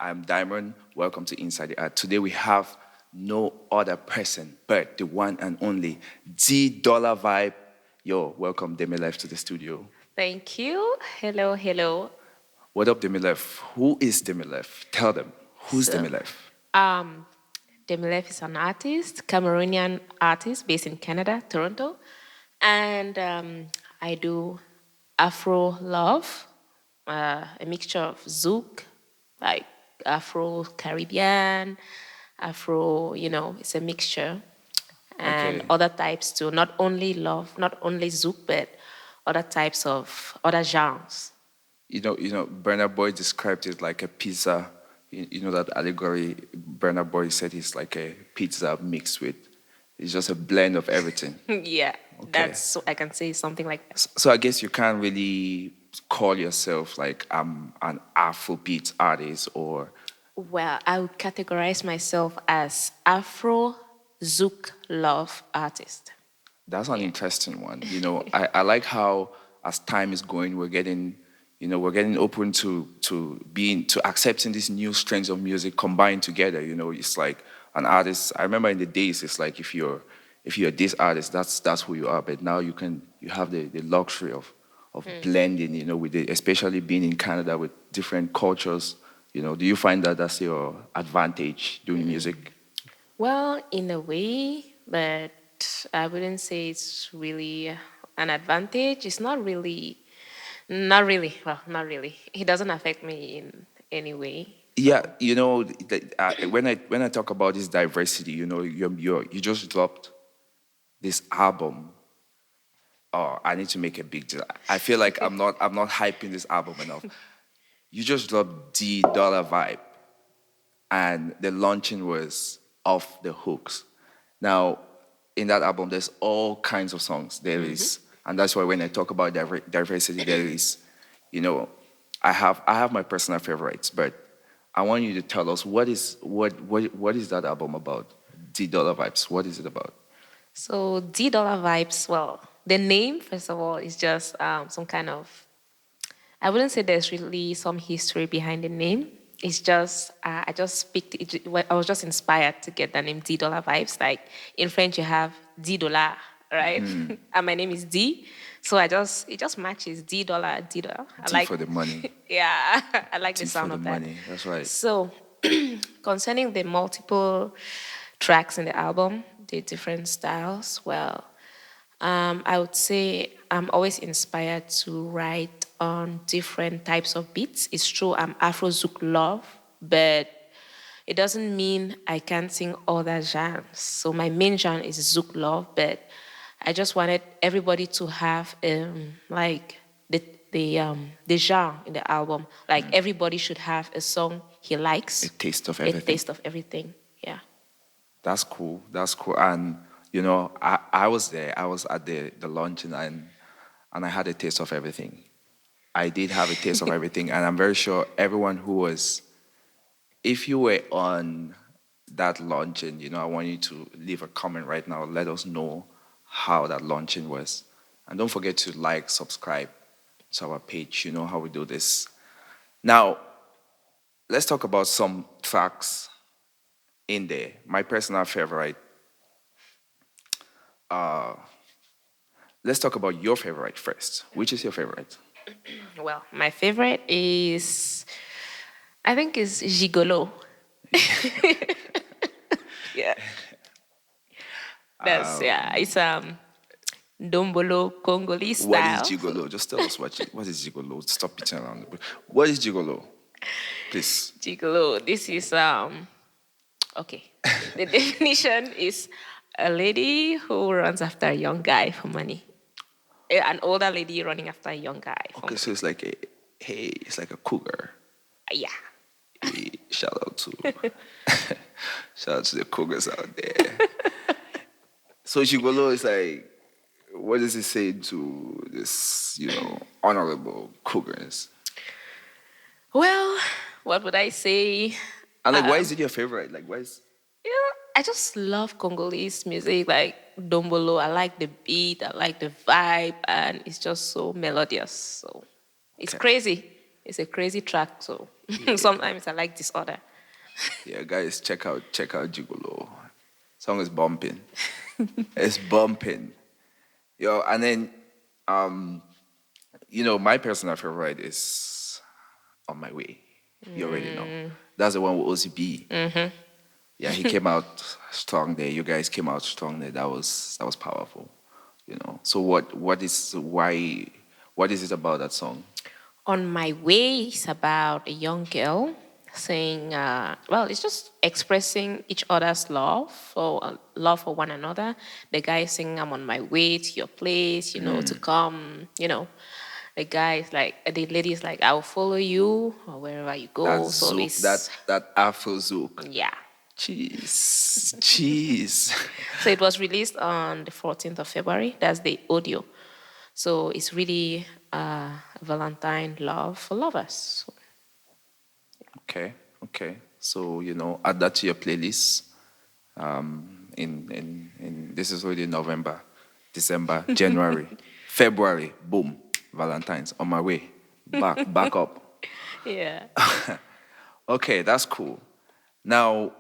I'm Diamond. Welcome to Inside the Art. Today we have no other person but the one and only D Vibe. Yo, welcome Demilef to the studio. Thank you. Hello, hello. What up, Demilef? Who is Demilef? Tell them. Who's So, Demilef? um, Demilef is an artist, Cameroonian artist based in Canada, Toronto, and I do Afro love, a mixture of Zouk, like Afro Caribbean, Afro. It's a mixture, and Okay. other types too. Not only love, not only Zouk, but other types of other genres. Bernard Boy described it like a pizza. You know that allegory. Bernard Boy said it's like a pizza mixed with. It's just a blend of everything. Yeah, Okay. that's I can say something like that. So I guess you can't really call yourself like I'm an Afrobeat artist or Well, I would categorize myself as Afro Zouk love artist. that's an Yeah. interesting one. I like how as time is going, we're getting open to accepting these new strengths of music combined together. It's like an artist. I remember in the days, it's like if you're this artist, that's who you are. But now you have the luxury of blending. With it, especially being in Canada with different cultures. Do you find that that's your advantage doing music? Well, in a way, but I wouldn't say it's really an advantage. It's not really. It doesn't affect me in any way. Yeah, So, when I talk about this diversity, you just dropped this album. Oh, I need to make a big deal. I feel like I'm not hyping this album enough. You just dropped the Dollar Vibe, and the launching was off the hooks. Now, in that album, there's all kinds of songs. There is, and that's why when I talk about diversity, there is, you know, I have my personal favorites, but I want you to tell us what is that album about? The Dollar Vibes. What is it about? so D vibes. Well, the name first of all is just some kind of. I wouldn't say there's really some history behind the name. It's just I just picked it. I was just inspired to get the name Vibes. Like in French, you have D dollar, right? And my name is D, so it just matches D dollar. I D like, for the money. yeah, I like the D for sound the of that. money. That's right. So concerning the multiple tracks in the album, the different styles, well, I would say I'm always inspired to write on different types of beats. It's true, I'm Afro Zouk love, but it doesn't mean I can't sing other genres. So my main genre is Zouk love, but I just wanted everybody to have like the genre in the album. Like everybody should have a song he A likes, taste of a everything. taste of everything. Yeah. That's cool. That's cool. And I was there. I was at the launching, and I had a taste of everything. I did have a taste of everything, and I'm very sure everyone who was, if you were on that launching, I want you to leave a comment right now. Let us know how that launching was, and don't forget to like, subscribe to our page. You know how we do this. Now, let's talk about some tracks in there. My personal favorite. Let's talk about your favorite first. Which is your favorite? Well, my favorite is I think is Gigolo. Yeah. Yeah, it's Dombolo Congolese What is style. gigolo? Just tell us what is gigolo. Stop beating around the bush. What is gigolo? Please. Gigolo. This is okay. The definition is a lady who runs after a young guy for money. An older lady running after a young guy for Okay, so money. it's like it's like a cougar. Yeah. Hey, shout out to shout out to the cougars out there. So gigolo is like, what does it say to this, honorable cougars? Well, what would I say? And like, why is it your favorite? Like, why is Yeah, I just love Congolese music, like Dombolo. I like the beat, I like the vibe, and it's just so melodious. So it's okay? crazy. It's a crazy track. So Sometimes I like disorder. Yeah, guys, check out Gigolo. Song is bumping. It's bumping. Yo, and then um, my personal favorite is On My Way. You already know. That's the one with OZB. Yeah, he came out strong there. You guys came out strong there. That was powerful. So what is it about that song? On My Way is about a young girl saying, well, it's just expressing each other's love for one another. The guy is saying, I'm on my way to your place, to come, The guy is like, the lady is like, I'll follow you or wherever you That go. So zouk, it's, that Afro zouk. yeah. Jeez, jeez. So it was released on the 14th of February. That's the audio. So it's really Valentine love for lovers. Okay, okay. So add that to your playlist. In this is already November, December, January, February. Boom, Valentine's on my way. Back up. Yeah. Okay, that's cool. Now,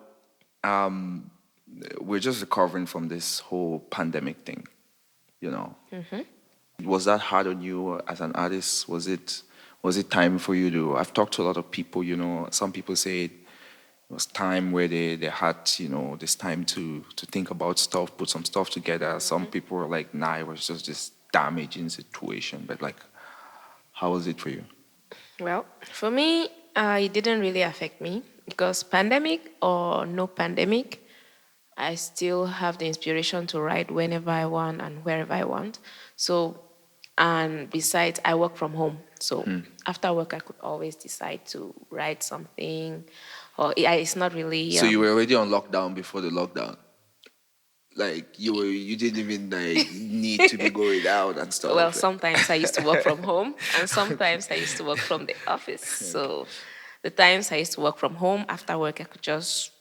we're just recovering from this whole pandemic thing. You know, was that hard on you as an artist? Was it time for you to? I've talked to a lot of people. Some people say it was time where they had this time to think about stuff, put some stuff together. Some people were like, nah, it was just this damaging situation. But like, how was it for you? Well, for me, it didn't really affect me because pandemic or no pandemic, I still have the inspiration to write whenever I want and wherever I want. So, and besides, I work from home. So after work, I could always decide to write something, or it's not really. So you were already on lockdown before the lockdown. Like you didn't even like need to be going out and Well, stuff. sometimes I used to work from home, and sometimes I used to work from the office. So, the times I used to work from home after work, I could just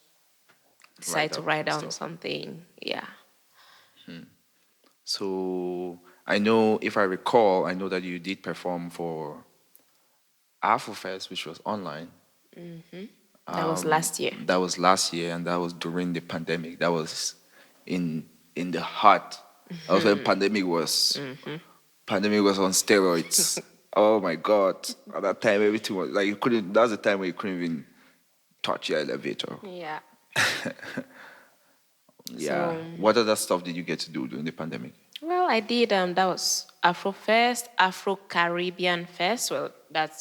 decide Write to up write some down stuff. something. Yeah. So I know, if I recall, I know that you did perform for AfroFest, which was online. That was last year. That was last year, and that was during the pandemic. That was in the heart. That was when pandemic was on steroids. Oh my God! At that time, everything was like you couldn't. That was the time where you couldn't even touch your elevator. Yeah. Yeah. So, What other stuff did you get to do during the pandemic? well, I did. That was Afro Fest, Afro Caribbean Fest. Well, that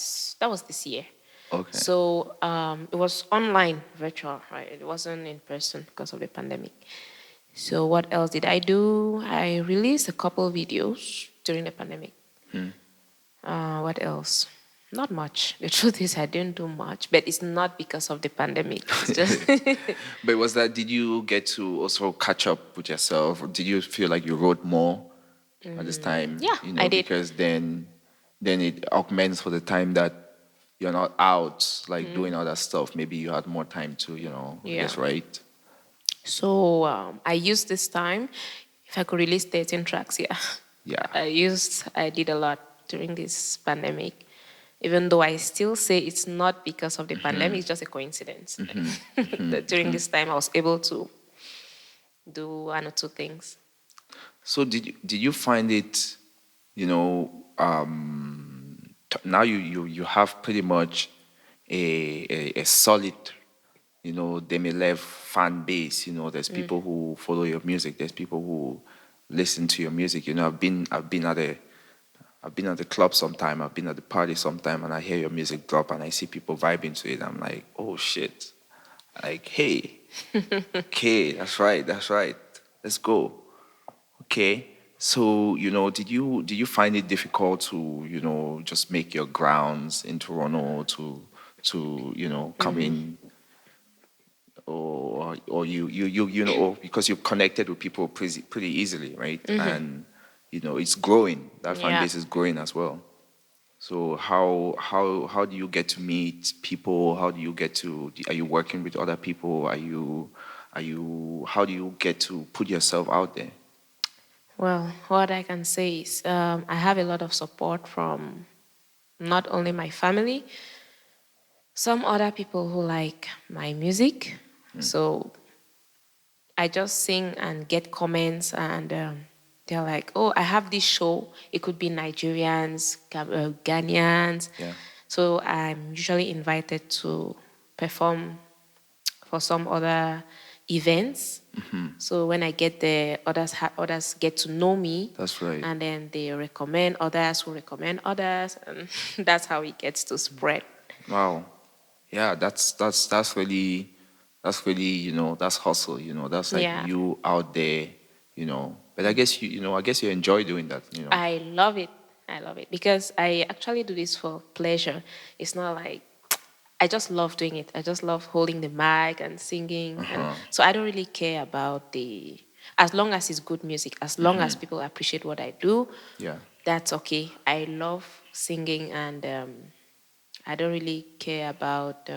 was this year. Okay. So it was online, virtual, right? It wasn't in person because of the pandemic. So what else did I do? I released a couple videos during the pandemic. What else? Not much. The truth is, I didn't do much, but it's not because of the pandemic. It's just But did you get to also catch up with yourself? Or did you feel like you wrote more at this time? yeah, I did. Because then it augments for the time that you're not out, like doing other stuff. Maybe you had more time to, I Yeah. guess, write. So I used this time. If I could release 13 tracks, yeah. Yeah. I did a lot during this pandemic. Even though I still say it's not because of the pandemic, it's just a coincidence. That during this time I was able to do one or two things. So did you find it, now you have pretty much a solid, Demilef fan base. There's people who follow your music. There's people who listen to your music. I've been at the club sometime. I've been at the party sometime, and I hear your music drop, and I see people vibing to it. I'm like, oh shit! Like, hey, okay, that's right. Let's go. Okay. So, did you find it difficult to, just make your grounds in Toronto to come in, or because you've connected with people pretty easily, right? And it's growing. That fan Yeah. base is growing as well. So how do you get to meet people? How do you get to? Are you working with other people? Are you? How do you get to put yourself out there? Well, what I can say is I have a lot of support from not only my family, some other people who like my music. So I just sing and get comments, and they're like, "Oh, I have this show." It could be Nigerians, Ghanaians. Yeah. So I'm usually invited to perform for some other events. So when I get there, others get to know me, That's right. and then they recommend others who recommend others, and that's how it gets to spread. Wow. Yeah, that's really, that's hustle, that's like Yeah. you out there, But I guess I guess you enjoy doing that. I love it. I love it because I actually do this for pleasure. It's not like I just love doing it. I just love holding the mic and singing, and so I don't really care about the as long as it's good music, as long as people appreciate what I do, Yeah. that's okay. I love singing, and I don't really care about.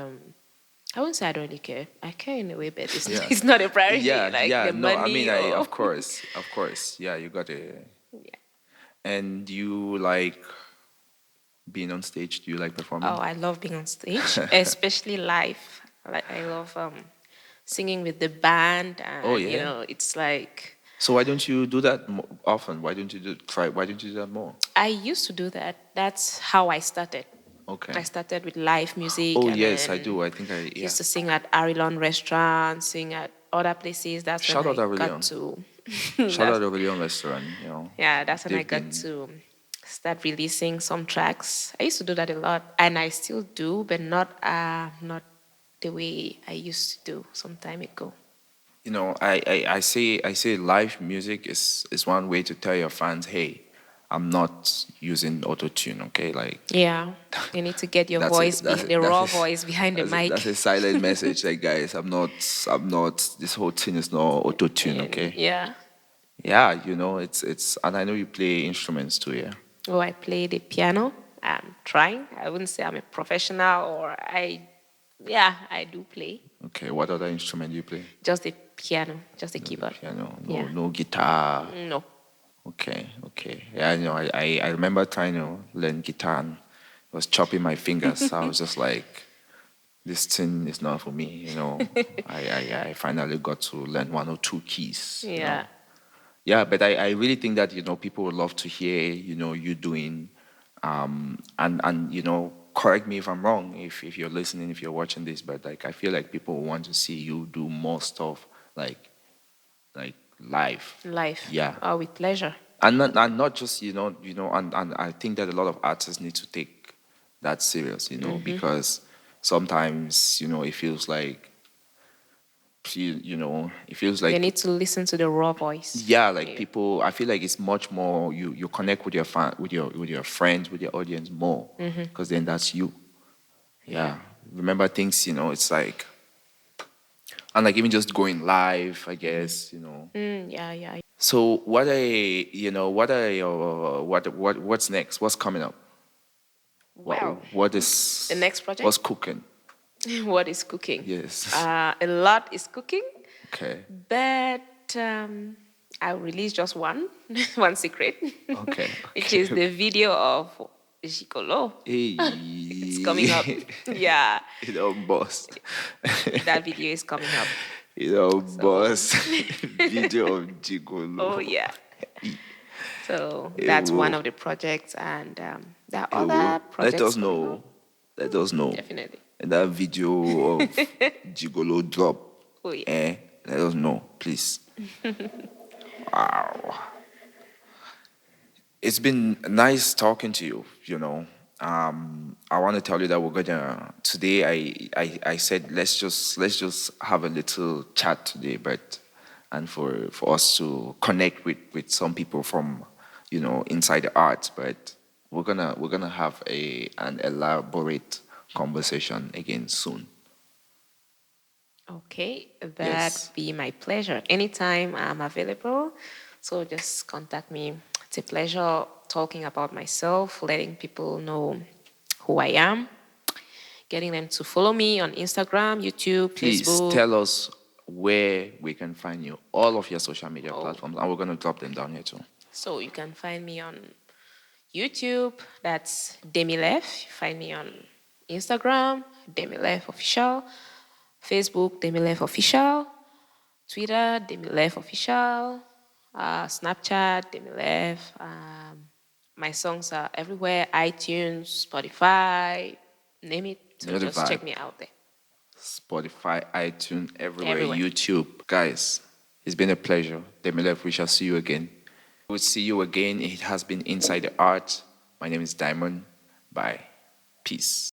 I wouldn't say I don't really care. I care in a way, but it's, Yeah. it's not a priority Yeah, like yeah. the No, I mean, money or. of course. Yeah, you got it. Yeah. And you like being on stage? Do you like Oh, performing? I love being on stage, especially live. I love singing with the band, Oh, and yeah. it's like So why don't you do that often? Why don't you do that more? I used to do that. That's how I started. Okay. I started with live music, Oh, and yes, I then do. I think yeah. used to sing at Arilon restaurants, sing at other places. That's when Shout out I got Aurelion. to. Shout out that's Aurelion restaurant, yeah. That's when I They've got been to start releasing some tracks. I used to do that a lot, and I still do, but not the way I used to do some time ago. I say live music is one way to tell your fans, hey, I'm not using auto tune, okay? Like Yeah, you need to get your that's a voice, that's a, the that's raw a, voice behind the that's a mic. silent message. Like guys, I'm not. This whole thing is not auto tune, And okay? yeah. Yeah, it's and I know you play instruments too, yeah. Oh, I play the piano. I'm trying. I wouldn't say I'm a professional, or yeah, I do play. Okay, what other instrument do you play? Just the piano, just the No, the keyboard. piano, no, Yeah. no guitar. No. Okay, okay. Yeah, I remember trying to learn guitar and I was chopping my fingers. I was just like, this thing is not for me. I finally got to learn one or two keys. Yeah. Yeah, but I really think that, people would love to hear, you doing, and correct me if I'm wrong, if you're listening, if you're watching this, but like, I feel like people want to see you do more stuff like live. Life. Yeah. Oh, with pleasure. And not just and I think that a lot of artists need to take that serious, because sometimes it feels like it feels They like need to listen to the raw voice. yeah, like Yeah. people, I feel like it's much more, you connect with your fan, with your friends, with your audience more, because then that's you. Yeah, remember things, it's like, and like even just going live, I guess. Yeah, yeah. So what's next? What's coming up? Well, What the is next project, what's cooking? what is cooking? Yes. A lot is cooking, Okay. but I'll release just one, one secret, Okay. which Okay. is the video of Gigolo. It's coming up. Hey. Yeah, Boss. that video is coming up. So, Boss. Video of oh Gigolo. yeah. So that's one Ewo. of the projects, and there are Ewo. other Let projects us coming up. know. Let us know. Definitely. And that video of Gigolo drop. Oh yeah. Let us know, please. Wow. It's been nice talking to you. I want to tell you that we're gonna today. I said let's just have a little chat today, but and for us to connect with some people from inside the arts, but we're gonna have an elaborate conversation again soon. Okay, that Yes, be my pleasure. Anytime I'm available, so just contact me. It's a pleasure talking about myself, letting people know who I am, getting them to follow me on Instagram, YouTube, please Facebook. tell us where we can find you, all of your social media Oh, platforms, and we're gonna drop them down here too. so you can find me on YouTube. That's Demilef. Find me on Instagram, Demilef Official, Facebook, Demilef Official, Twitter, Demilef Official, Snapchat, Demilef. My songs are everywhere, iTunes, Spotify, name it. You So know the just vibe. check me out there. Spotify, iTunes, everywhere, Everywhere. YouTube. Guys, it's been a pleasure. Demilef, we shall see you again. We'll see you again. It has been Inside the Art. My name is Diamond. Bye. Peace.